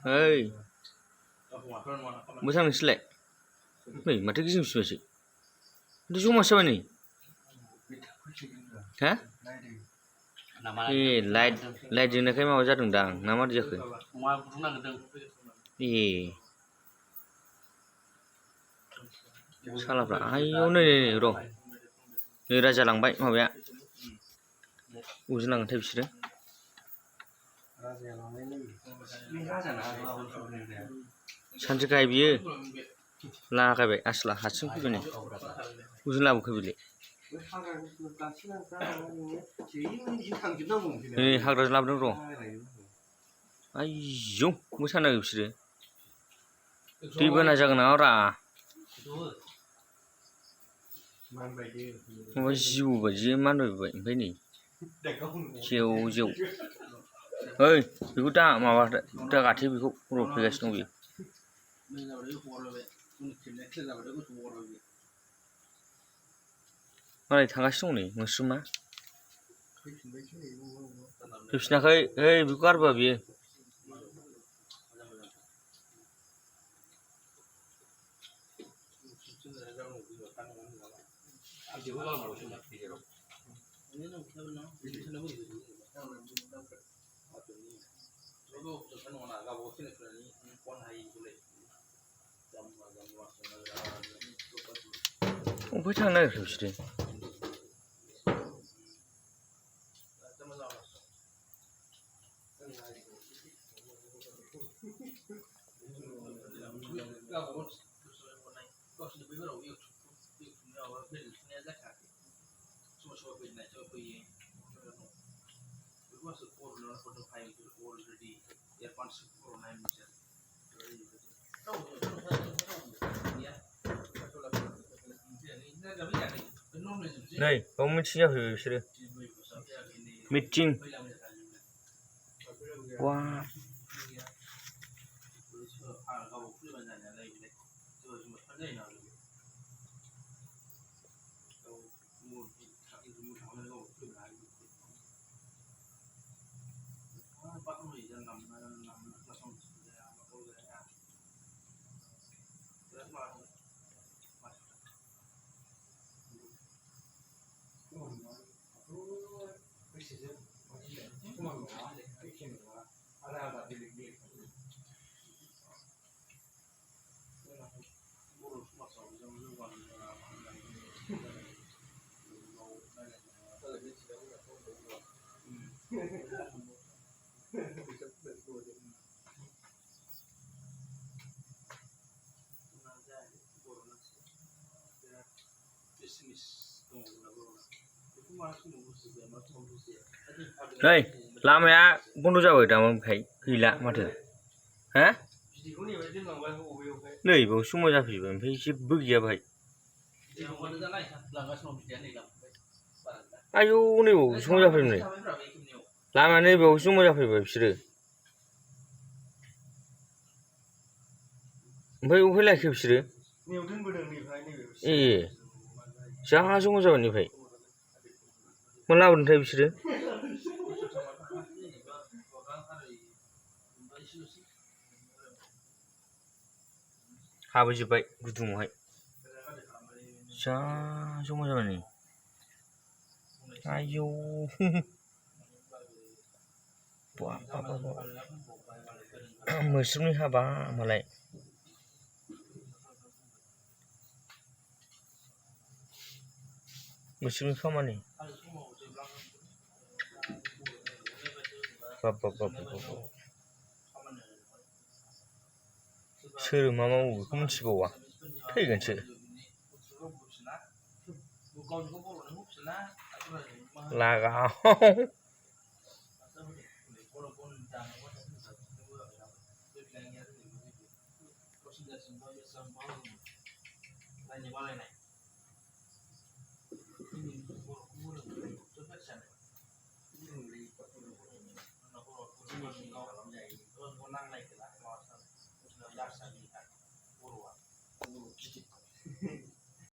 Ơi, bữa sáng nãy mày mà thích cái gì vậy? Đi xuống mà sao vậy? Hả? Light light जोंनो खाय माबा जादों दां ना मा जाखो? सालाफ्रा आयौ नै र' नै राजा लांबाय माबाया उजोंलांथाय बिसोरो सानसेखाय बियो लागायबाय आसला हारसिं फैबाय नै उजों लाबोखो बिलाय नै हाग्राजों लाबोदों र' आयौ मोसानो बिसोरो दैबाना जागोन नामा रा माबा जिबौ बायदि मानबायबाय ओमफ्राय नै जेव जेव ओइ बेखौ दा माबा दा गाथे बेखौ र' फैगासिनो दं बियो मालाय थांगासिनो दं नै मोस्रोमा फैफिनाखै ओइ बेखौ गारबोआ बियो अबेहाय थांनो नागिरखो बिसोरो नै बाव मिटिं जाफैबाय बिसोरो मिटिं वा नै लामाया बन्द जाबाय दा ओमफ्राय गैला माथो हा नै बाव समाय जाफैबाय ओमफ्राय जेबो गैया बाहाय आयौ नैबाव समाय जाफैबाय नै लामाया नैबाव समाय जाफैबाय बिसोरो ओमफ्राय अबेहाय लायखो बिसोरो ए जा जमा जाबाय निफ्राय मा लाबोदोंथाय बिसोरो हाबोजोब्बाय गुदुङावहाय जा जमा जाबाय नै आयौ मोस्रोमनि हाबा मालाय मोस्रोमनि खामानि बाब बाब बाब सोर मा मावो बेखौ मिथिबावा थैगोनसो लागाव